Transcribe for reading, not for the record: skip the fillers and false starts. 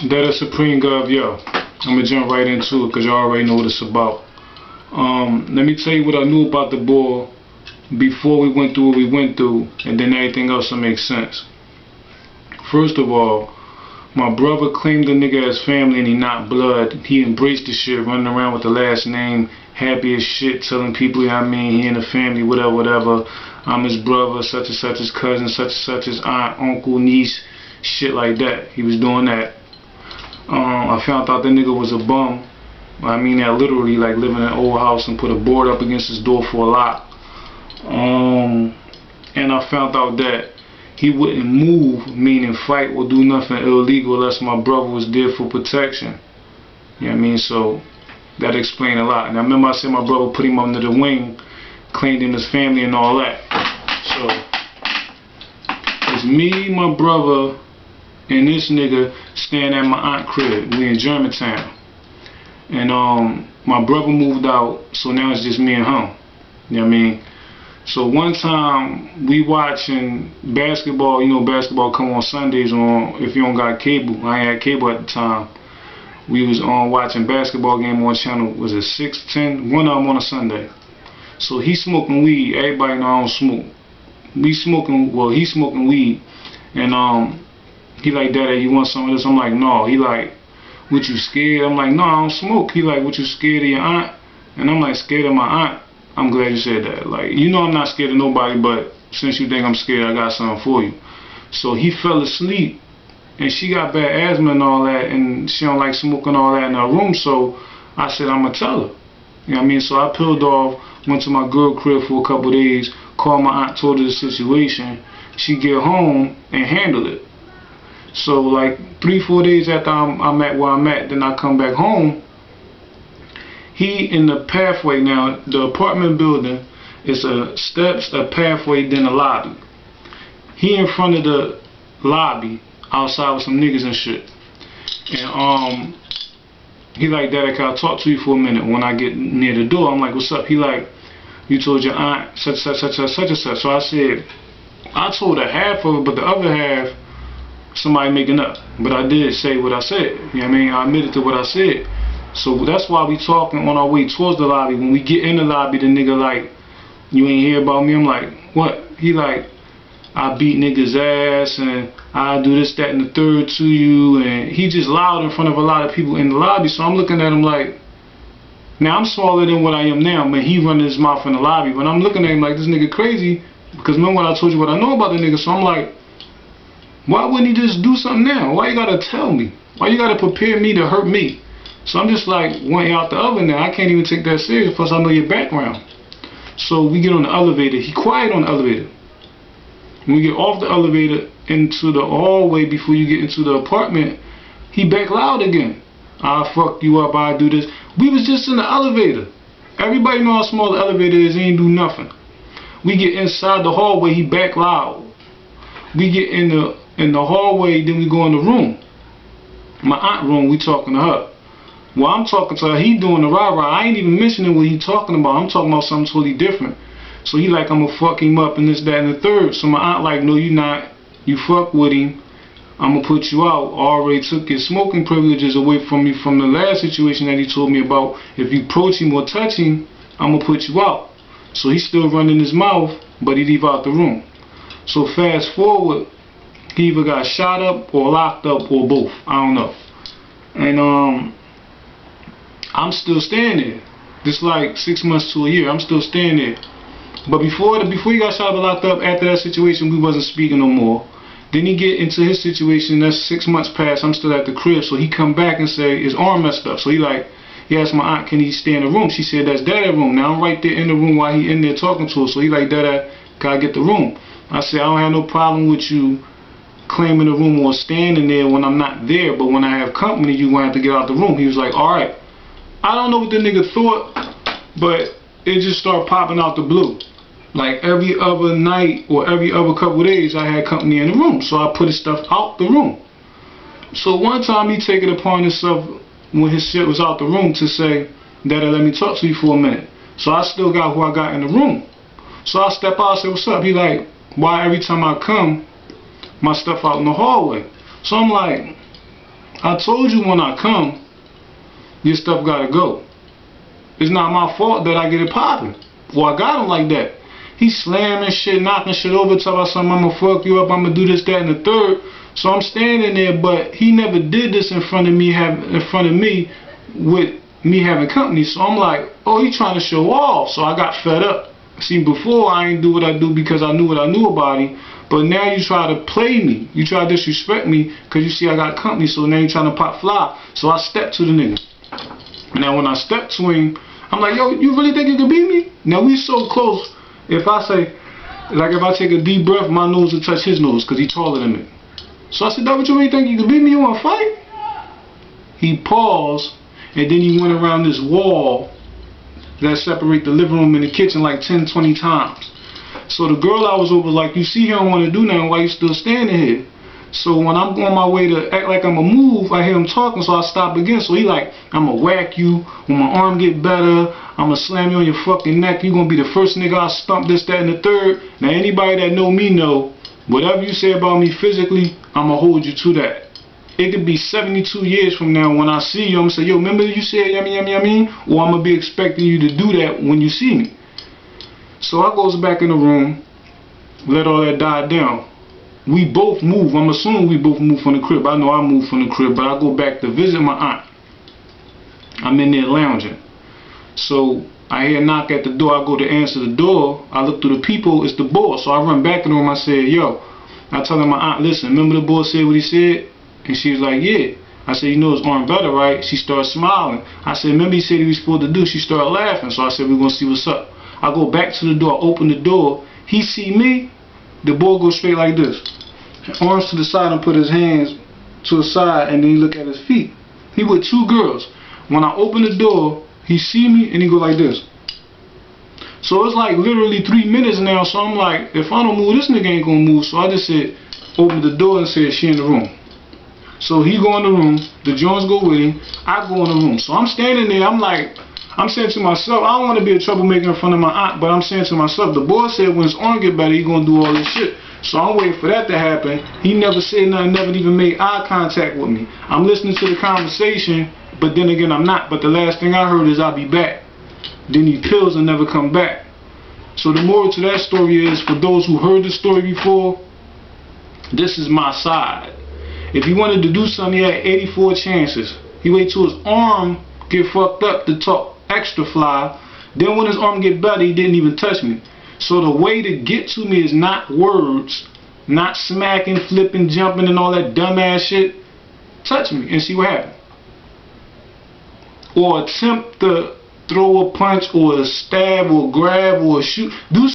That is Supreme Gov, yo. I'm gonna jump right into it because you already know what it's about. Let me tell you what I knew about the boy before we went through what we went through, and then everything else will make sense. First of all, my brother claimed the nigga as family and he not blood. He embraced the shit, running around with the last name, happy as shit, telling people, you know what I mean, he in the family, whatever, whatever. I'm his brother, such and such, his cousin, such and such, his aunt, uncle, niece, shit like that. He was doing that. I found out the nigga was a bum. I mean that literally, like living in an old house and put a board up against his door for a lock. And I found out that he wouldn't move, meaning fight or do nothing illegal unless my brother was there for protection. You know what I mean? So that explained a lot. And I remember I said my brother put him under the wing, claimed him as family and all that. So it's me, my brother, and this nigga staying at my aunt crib. We in Germantown. And my brother moved out, so now it's just me and him. You know what I mean? So one time we watching basketball, you know basketball come on Sundays on, if you don't got cable. I ain't had cable at the time. We was on watching basketball game on channel, was it 610? One of them on a Sunday. So he smoking weed, everybody know I don't smoke. He smoking weed, and he like, Daddy, you want some of this? I'm like, no. He like, what, you scared? I'm like, no, I don't smoke. He like, what, you scared of your aunt? And I'm like, scared of my aunt? I'm glad you said that. Like, you know I'm not scared of nobody, but since you think I'm scared, I got something for you. So he fell asleep, and she got bad asthma and all that, and she don't like smoking all that in her room, so I said, I'm going to tell her. You know what I mean? So I peeled off, went to my girl crib for a couple days, called my aunt, told her the situation. She get home and handled it. So like 3-4 days after I'm at where I'm at, then I come back home. He in the pathway now. The apartment building is a steps, a pathway, then a lobby. He in front of the lobby outside with some niggas and shit. And he like, Daddy, can I talk to you for a minute? When I get near the door, I'm like, what's up? He like, you told your aunt such and such, such and such and such. So I said, I told her half of it, but the other half somebody making up. But I did say what I said. You know what I mean? I admitted to what I said. So that's why we talking on our way towards the lobby. When we get in the lobby, the nigga like, you ain't hear about me? I'm like, what? He like, I beat niggas ass and I do this, that, and the third to you. And he just loud in front of a lot of people in the lobby. So I'm looking at him like, now I'm smaller than what I am now, but he running his mouth in the lobby. But I'm looking at him like, this nigga crazy. Because remember when I told you what I know about the nigga? So I'm like, why wouldn't he just do something now? Why you gotta tell me? Why you gotta prepare me to hurt me? So I'm just like, one out the other now. I can't even take that serious, plus I know your background. So we get on the elevator. He quiet on the elevator. When we get off the elevator into the hallway before you get into the apartment, he back loud again. I fuck you up, I do this. We was just in the elevator. Everybody know how small the elevator is, he ain't do nothing. We get inside the hallway, he back loud. We get in the hallway, then we go in the room. My aunt room, we talking to her. While I'm talking to her, he doing the rah-rah. I ain't even mentioning what he talking about. I'm talking about something totally different. So he like, I'm gonna fuck him up and this, that, and the third. So my aunt like, no, you not. You fuck with him, I'm gonna put you out. I already took his smoking privileges away from me from the last situation that he told me about. If you approach him or touch him, I'm gonna put you out. So he's still running his mouth, but he leave out the room. So fast forward, he either got shot up or locked up or both. I don't know. And I'm still staying there. This like 6 months to a year. I'm still staying there. But before he got shot up or locked up, after that situation, we wasn't speaking no more. Then he get into his situation. That's 6 months past. I'm still at the crib. So he come back and say his arm messed up. So he asked my aunt, can he stay in the room? She said, that's Daddy's room. Now I'm right there in the room while he in there talking to her. So he like, Daddy, can I get the room? I said, I don't have no problem with you claiming the room or standing there when I'm not there, but when I have company, you gonna have to get out the room. He was like, alright. I don't know what the nigga thought, but it just started popping out the blue. Like every other night or every other couple of days, I had company in the room, so I put his stuff out the room. So one time he take it upon himself when his shit was out the room to say, Daddy, let me talk to you for a minute. So I still got who I got in the room. So I step out and say, what's up? He like, why every time I come, my stuff out in the hallway? So I'm like, I told you when I come, your stuff gotta go. It's not my fault that I get it popping. Well, I got him like that. He slamming shit, knocking shit over, talking about something, I'ma fuck you up, I'ma do this, that, and the third. So I'm standing there, but he never did this in front of me with me having company. So I'm like, oh, he trying to show off. So I got fed up. See, before I ain't do what I do because I knew what I knew about him. But now you try to play me. You try to disrespect me because you see I got company. So now you trying to pop fly. So I stepped to the nigga. Now when I stepped to him, I'm like, yo, you really think you can beat me? Now we so close. If I say, like if I take a deep breath, my nose will touch his nose because he's taller than me. So I said, that what you really think you can beat me? You want to fight? He paused, and then he went around this wall that separate the living room and the kitchen like 10, 20 times. So the girl I was over was like, you see he don't want to do nothing, why you still standing here? So when I'm on my way to act like I'm a move, I hear him talking, so I stop again. So he like, I'ma whack you, when my arm get better, I'ma slam you on your fucking neck, you gonna be the first nigga I stump, this, that, and the third. Now anybody that know me know, whatever you say about me physically, I'ma hold you to that. It could be 72 years from now when I see you, I'ma say, yo, remember you said yummy, yummy, yummy? Or I'ma be expecting you to do that when you see me. So I goes back in the room, let all that die down. We both move. I'm assuming we both move from the crib. I know I moved from the crib, but I go back to visit my aunt. I'm in there lounging. So I hear a knock at the door. I go to answer the door. I look through the people. It's the boss. So I run back in the room. I said, yo. I tell my aunt, listen, remember the boss said what he said? And she was like, yeah. I said, you know his arm better, right? She started smiling. I said, remember he said he was supposed to do? She started laughing. So I said, we're going to see what's up. I go back to the door. Open the door. He see me. The boy goes straight like this. Arms to the side and put his hands to the side, and then he look at his feet. He with two girls. When I open the door, he see me and he go like this. So it's like literally 3 minutes now. So I'm like, if I don't move, this nigga ain't gonna move. So I just said, open the door and said, she in the room. So he go in the room. The Jones go with him. I go in the room. So I'm standing there. I'm like, I'm saying to myself, I don't want to be a troublemaker in front of my aunt, but I'm saying to myself, the boy said when his arm get better, he gonna do all this shit. So I'm waiting for that to happen. He never said nothing, never even made eye contact with me. I'm listening to the conversation, but then again I'm not. But the last thing I heard is I'll be back. Then he pills and never come back. So the moral to that story is, for those who heard the story before, this is my side. If he wanted to do something, he had 84 chances. He waited till his arm get fucked up to talk extra fly. Then when his arm get better, he didn't even touch me. So the way to get to me is not words, not smacking, flipping, jumping, and all that dumbass shit. Touch me and see what happens. Or attempt to throw a punch or a stab or grab or shoot. Do